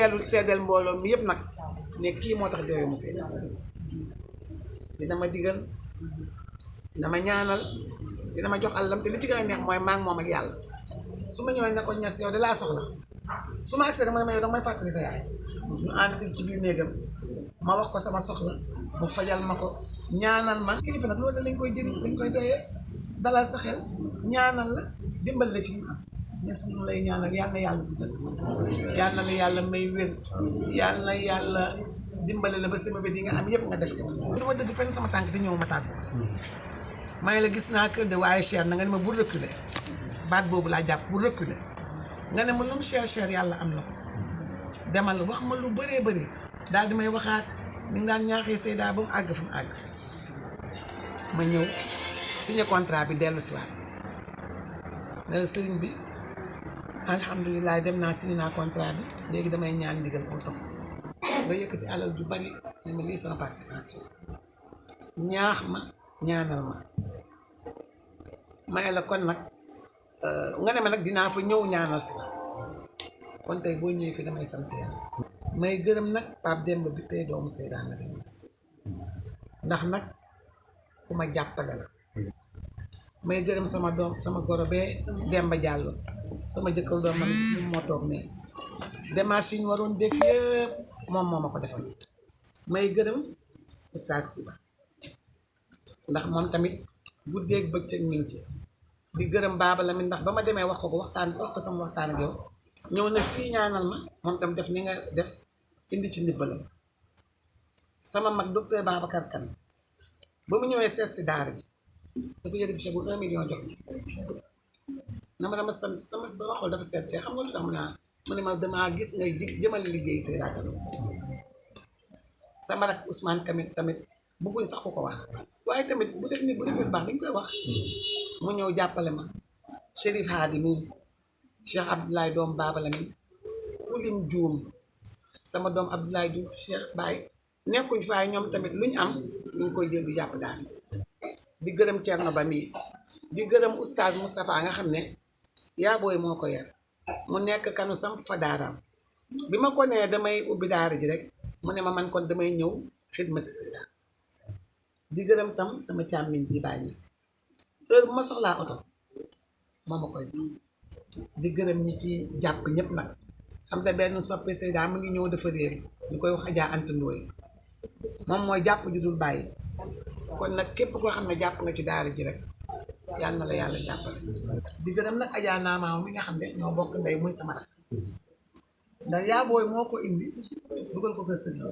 dellu seddal mbooloo mi yëpp nag ne kii moo tax jooyu mu seedal dina ma digal dina ma ñaanal dina ma jox àllam te li ci gën a neex mooy maa ngi moom ak yàlla su ma ñëwee ne ko ñas yow de laa soxla su ma agsee dama ne ma yow danga may fàttali sa yaay ñu ànd ci biir néegam ma wax ko sama soxla mu fajal ma ko ñaanal ma kilifa nag loolu lañ koy jëriñ lañ koy doyee dalal sa xel ñaanal la dimbal la ci ñu am ñes ñu lay ñaanal yal na yàlla bu des yal na yàlla may wér yal na yàlla dimbale la ba sama bët yi nga am yëpp nga def ko du ma dëgg fenn sama tànk di ñëw ma tàgg may la gis naa kër de waaye cher na nga ne ma bu reculer baat boobu laa jàpp bu reculer nga ne ma lu mu cher yàlla am na ko demal wax ma lu bëree bëri daal di may waxaat ni nga daan ñaaxee Seyda ba mu àgg fu mu àgg ma ñëw signé contrat bi dellu si waat ne la sëriñ bi alhamdulilah dem naa signé naa contrat bi léegi damay ñaan ndigal pour tox nga yëkkati alal ju bari ne ma lii sama participation ñaax ma ñaanal ma may la kon nag nga ne ma nag dinaa fa ñëw ñaanal si la kon tey boo ñëwee fi damay sant yàlla may gërëm nag Pape Demba bi tey doomu Seyda nga dem ndax nag ku ma jàppale la may gërëm sama doom sama goro bee Demba Diallo sama jëkkër doom man moo toog ne démarche yi ñu waroon def yëpp moom moo ma ko defal may gërëm Oustaz Siba ndax moom tamit guddeeg bëccëg mi ngi ci di gërëm Baba Lamine ndax ba ma demee wax ko waxtaan wax ko sama waxtaan ak yow ñëw na fii ñaanal ma moom tam def ni nga def indi ci ndimbalam sama mag docteur Babacar Kane ba mu ñëwee seet si daara ji dafa yëg di chèque bu 1 million jox na ma dama sant sama xol dafa seet te xam nga lu tax mu ne ma damaa gis ngay jëmale liggéey Seyda Kane sama rak Ousmane tamit bëgguñ sax ko wax waaye tamit bu def nit bu defee baax dañ koy wax mu ñëw jàppale ma Chérif Hadi mii Cheikh Abdoulaye doom Baba Lamine ku lim juum sama doom Abdoulaye Diouf Cheikh Baye nekkuñ faay ñoom tamit lu ñu am ñu ngi koy jël di jàpp daal di gërëm Thierno Ba mii di gërëm Oustaz Moustapha nga xam ne yaa booy moo ko yar mu nekk kanu samp fa daaraam bi ma ko nee damay ubbi daara ji rek mu ne ma man kon damay ñëw xidma si Seyda di gërëm tam sama càmmiñ bi bàyyi si heure bu ma soxlaa oto moo ma koy di gërëm ñi ci jàpp ñëpp nag xam te benn soppe Seyda mu ngi ñëw dafa réer ñu koy wax Adja Anta Ndoye moom mooy jàpp ju dul bàyyi kon nag képp koo xam ne jàpp nga ci daara ji rek yàlla na la yàlla jàppale di gërëm nag Adja Naamaaw mi nga xam ne ñoo bokk ndey muy sama rak ndax yaa booy moo ko indi dugal ko kër sëriñ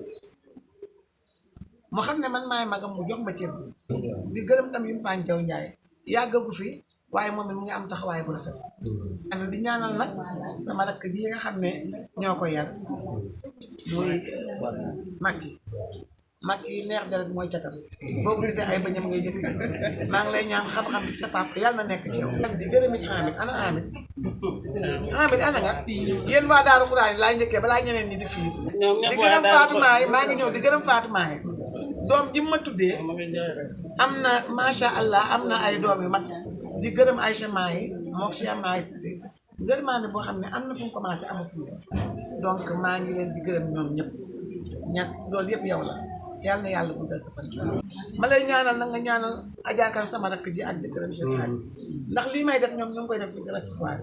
mu xam ne man maay magam mu jox ma cër bi di gërëm tam yu Paan Jaw Njaay yàggagu fi waaye moom it mu ngi am taxawaay bu rafet di ñaanal nag sama rakk ji nga xam ne ñoo ko yar muy Makki neex deret mooy catam boo ko gisee ay bañam ngay njëkk gis maa ngi lay ñaan xam-xam bi sa papa yàlla na nekk ci yow di gërëm it Hamid ana Hamid ana nga yéen waa Daaru Xuraan laa njëkkee balaa ñeneen ñi di fiir di gërëm Fatou Maye maa ngi ñëw di gërëm Fatou Maye doom ji ma tuddee am na macha allah am na ay doom yu mag di gërëm Aïcha Maye mook Cheikh Maye Cissé ngërmaane boo xam ne am na fu mu commencé ama fu mu donc maa ngi leen di gërëm ñoom ñëpp ñas loolu yëpp yow la yàlla na yàlla guddal sa fan ma lay ñaanal nag nga ñaanal ajaakan sama rakk ji ak dëkkëram Cheikh ndax lii may def ñoom ñu ngi koy def ci recevoir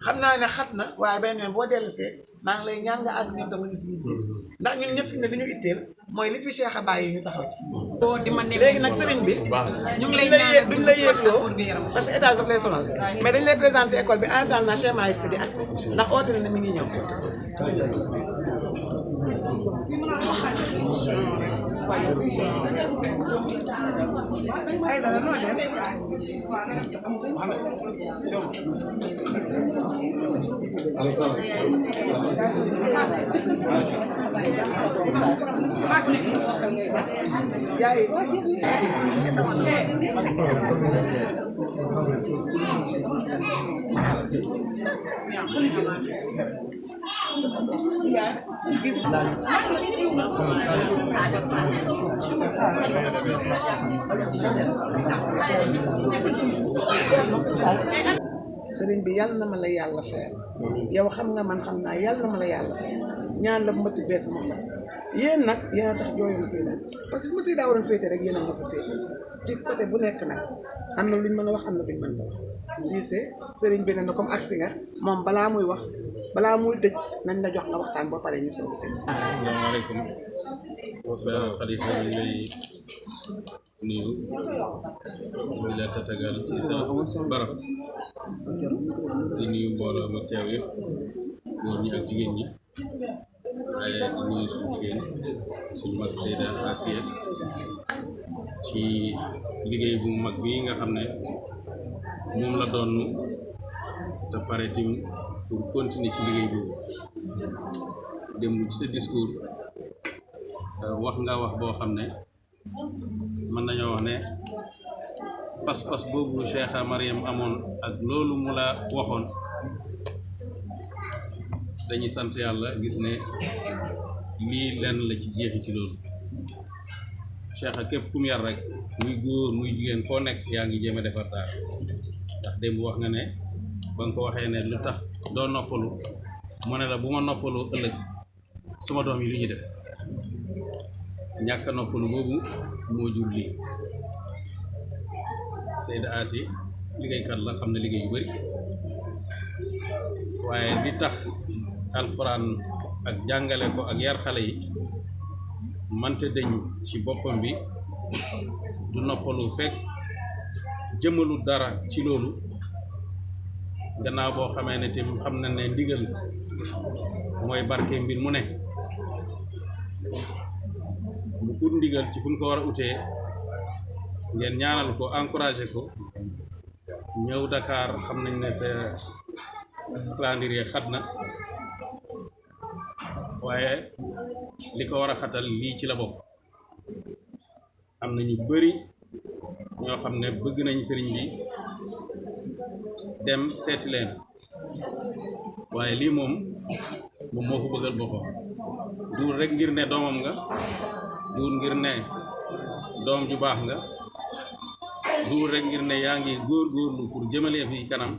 xam naa ne xat na waaye benn yoon boo dellu see maa ngi lay ñaan nga àgg ñoom tam nga gis ñu itteel ndax ñun ñëpp fi ne li ñu itteel mooy li fi Cheikh a bàyyi ñu taxaw ci léegi nag sëriñ bi ñu ngi lay duñ lay yéegloo parce que état daf lay sonal mais dañ lay présenté école bi en attendant Cheikh Mahi Sidi ak ndax oote na ne mi ngi ñëw ay dara noo def yaay sëriñ bi yàlla na ma la yàlla fayal yow xam nga man xam naa yàlla na ma la yàlla fayal ñaan la bu ma tibbee sama xol yéen nag yéen a tax jooyu ma Seyda parce que ma Seyda waroon féete rek yéen a ma fa féete ci côté bu nekk nag am na luñ mën a wax am na luñ mën a wax Cissé sëriñ bi ne na comme agsi nga moom balaa muy wax balaa muy tëj nañ la jox nga waxtaan boo paree ñu soog a tëj. asalaamaaleykum wasalaam xalifa ñu lay nuyu di la tatagal ci sa barab di nuyu mbooloo ma teew yëpp góor ñi ak jigéen ñi waaye di nuyu suñu jigéen suñu mag Seyda Asiya ci liggéey bu mag bi nga xam ne moom la doon te pare tim pour continuer ci liggéey boobu démb ci sa discours wax nga wax boo xam ne mën nañoo wax ne pas-pas boobu Cheikha Mariam amoon ak loolu mu la waxoon dañuy sant yàlla gis ne lii lenn la ci jeexi ci loolu Cheikha képp kum yar rek muy góor muy jigéen foo nekk yaa ngi jéem a defar daal ndax démb wax nga ne ba nga ko waxee ne lu tax doo noppalu mu ne la bu ma noppaloo ëllëg suma doom yi lu ñu def ñàkk a noppalu boobu moo jur lii Seyda Asi liggéeykat la xam ne liggéey yu bari waaye li tax alxuraan ak jàngale ko ak yar xale yi mante dañ ci boppam bi du noppalu fekk jëmalu dara ci loolu gannaaw boo xamee ne tim xam na ne ndigal mooy barke mbir mu ne mu ut ndigal ci fu mu ko war a utee ngeen ñaanal ko encouragé ko ñëw Dakar xam nañ ne sa calendrier xat na waaye li ko war a xatal lii ci la bokk am na ñu bari ñoo xam ne bëgg nañ sëriñ bi dem seeti leen waaye lii moom moo ko bëggal boppam duur rek ngir ne doomam nga duur ngir ne doom ju baax nga duur rek ngir ne yaa ngi góorgóorlu pour jëmale fi kanam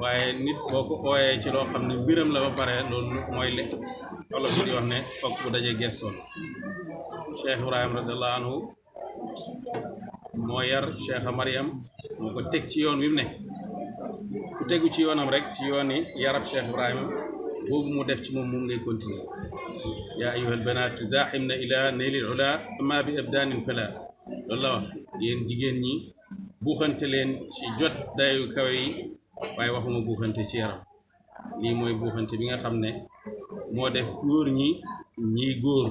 waaye nit boo ko ooyee ci loo xam ne mbiram la ba pare loolu mooy li olof yi di wax ne fokk bu dajee gestoon Cheikh Ibrahima radiyallahu anhu moo yar Cheikha Mariam moo ko teg ci yoon wi mu ne ku tegu ci yoonam rek ci yoon yi yarab Cheikh Ibrahima boobu mu def ci moom ngay continuer yaa ayyuhal banaatu zaaximna ila naylil ula ama bi abdaanin fala loolu la wax yéen jigéen ñi buuxante leen ci jot dayu kawe yi waaye waxuma buuxante ci yaram lii mooy buuxante bi nga xam ne moo def góor ñiy góor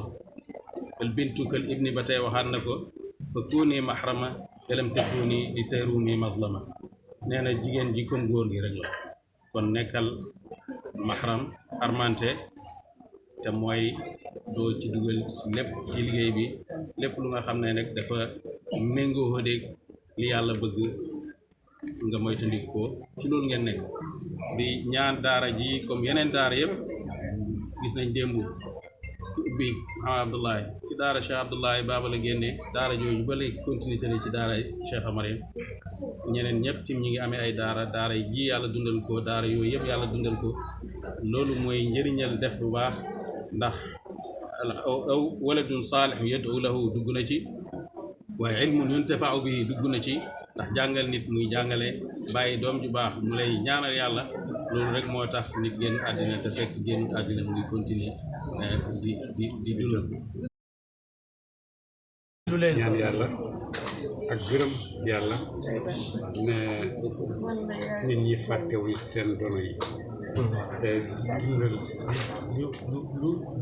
al bintu kal ibni ba tey waxaat na ko fa kuuni mahrama kalam takuni li tayruni mazlama nee na jigéen ji comme góor gi rek la kon nekkal mahram armante te mooy doo ci dugal ci lépp ci liggéey bi lépp lu nga xam ne nag dafa méngoo dégg li yàlla bëgg nga moytandiku ko ci loolu ngeen nekk di ñaan daara ji comme yeneen daara yëpp gis nañ démb ubbi Abdoulaye ci daara Cheikh Abdoulaye Baba la génne daara jooju ba léegi continuité la ci daara Cheikha Mariam ñeneen ñëpp tim ñi ngi amee ay daara ji yàlla dundal ko daara yooyu yëpp yàlla dundal ko loolu mooy njëriñal def bu baax ndax aw waladun saalihun yad'u lahu dugg na ci waaye ilmun yuntafa'u bihi dugg na ci ndax jàngal nit muy jàngale bàyyi doom ju baax mu lay ñaanal yàlla loolu rek moo tax nit génn àddina te fekk génn àddina mu ngi continuer di dundal ñaan yàlla ak gërëm yàlla ne nit ñi fàttewuñ seen dono yi te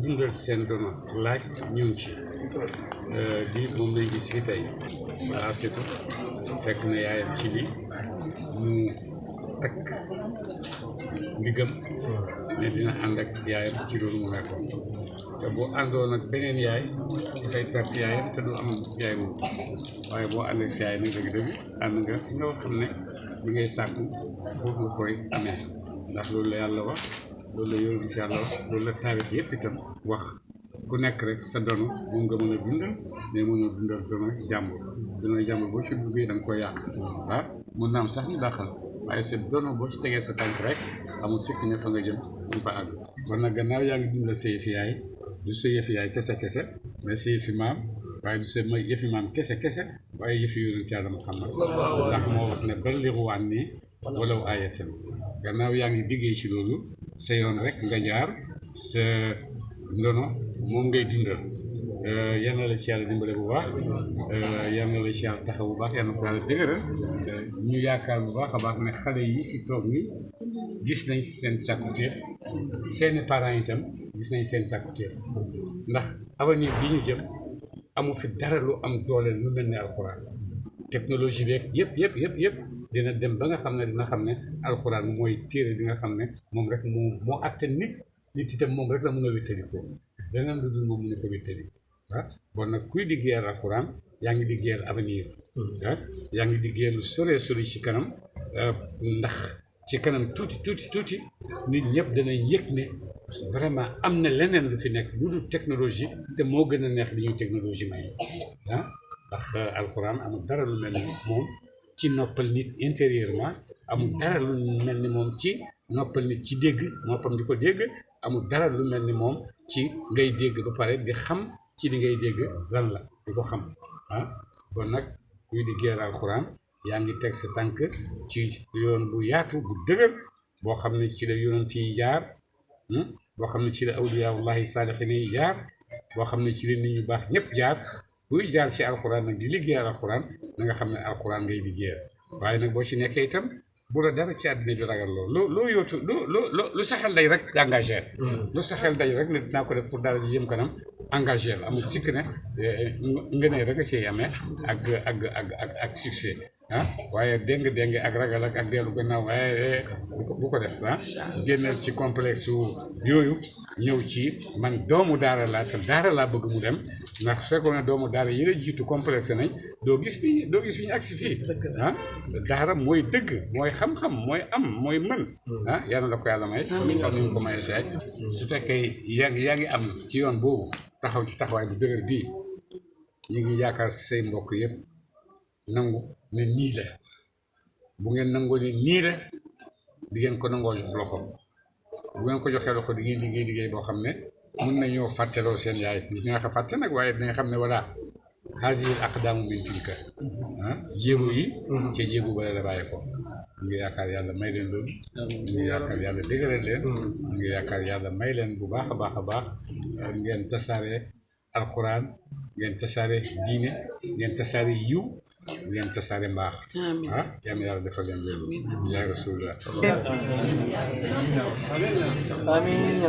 dundal seen dono laaj ñu ngi ci di moom lañ gis fi tey balaa setu fekk na yaayam ci li mu takk ndigam ne dina ànd ak yaayam ci loolu mu nekkoon te boo àndoon ak beneen yaay dafay perte yaayam te du am yaay moom waaye boo ànd ak si yaay nag dëgg-dëgg ànd nga fi nga xam ne li ngay sàkku foofu nga koy amee ndax loolu la yàlla wax loolu la yonent si yàlla wax loolu la taarix yëpp itam wax ku nekk rek sa dono moom nga mën a dundal mais mën a dundal dono jàmbur boo ci duggee da nga koy yàq mun na am sax ñu dàqal waaye sa dono boo ci tegee sa tànk rek amul sikk ne fa nga jëm mu fa àgg kon nag gannaaw yaa ngi dundal sa yëfi yaay du sa yëfi yaay kese kese mais sa yëfi maam waaye du sa yëfi maam kese kese waaye yëfi yonent Yàlla Muhammad ndax moo wax ne ballighu anni walaw aayatan gannaaw yaa ngi diggee ci loolu sa yoon rek nga jaar sa ndono moom ngay dundal yal na la ci yàlla dimbale bu baax yal na la ci yàlla taxaw bu baax yal na ko yàlla dëgëral ñu yaakaar bu baax a baax ne xale yi fi toog ni gis nañ seen sàkkuteef seeni parents itam gis nañ seen sàkkuteef ndax avenir bi ñu jëm amu fi dara lu am doole lu mel ne alxuraan technologie beeg yëpp dina dem ba nga xam ne dina xam ne alxuraan mooy téere bi nga xam ne moom rek moo atte nit itam moom rek la mën a wéttali ko leneen lu dul moom mën a ko wéttali ah bon nag kuy liggéeyal alxuraan yaa ngi liggéeyal avenir ah yaa ngi liggéeyal lu sori ci kanam ndax ci kanam tuuti nit ñëpp danañ yëg ne vraiment am na leneen lu fi nekk lu dul technologie te moo gën a neex li ñuy technologie may ah ndax alxuraan amul dara lu mel ni moom ci noppal nit intérieurement amul dara lu mel ni moom ci noppal nit ci dégg noppam di ko dégg amul dara lu mel ni moom ci ngay dégg ba pare di xam ci li ngay dégg lan la di ko xam ah kon nag kuy liggéeyal alxuraan yaa ngi teg sa tànk ci yoon bu yaatu bu dëgër boo xam ne ci la yonent yi jaar boo xam ne ci la awliyaullahi saalihiin yi jaar boo xam ne ci la nit ñu baax ñëpp jaar buy jaar ci alxuraan nag di liggéeyal alxuraan na nga xam ne alxuraan ngay liggéeyal waaye nag boo ci nekkee itam bu la dara ci àddina bi ragal loo yootu lu sa xel day rek engagé lu sa xel day rek ne dinaa ko def pour dara ji jëm kanam engagé la amul sikk ne nga ne rek a siy amee ak succès ah waaye déng ak ragal ak dellu gannaaw waaye bu ko def ah génneel ci complexe yooyu ñëw ci man doomu daara laa te daara laa bëgg mu dem ndax fekkoon ne doomu daara yi la jiitu complexe nañ doo gis fi ñu agsi fii ah daara mooy dëgg mooy xam-xam mooy am mooy mën ah yal na la ko yàlla may comme ni nga ko mayee saay su fekkee yaa ngi am ci yoon boobu taxaw ci taxawaay bu dëgër bii ñu ngi yaakaar say mbokk yëpp nangu ne nii la bu ngeen nangoo ne nii la di ngeen ko nangoo jox loxo bu ngeen ko joxee loxo di ngeen liggéey boo xam ne mun nañoo fàtteloo seen yaay dina ko fàtte nag waaye dinañ xam ne voilà haazihil aqdaamu min tilka ah jéego yi ca jéego ba la bàyyi ko ñu ngi yaakaar yàlla may leen loolu ñu ngi yaakaar yàlla dëgëral leen ñu ngi yaakaar yàlla may leen bu baax a baax ngeen tasaare alxuraan ngeen tasaare diine ngeen tasaare yiw ngeen tasaare mbaax ah yal na yàlla defal leen loolu yaa rasulullah amiin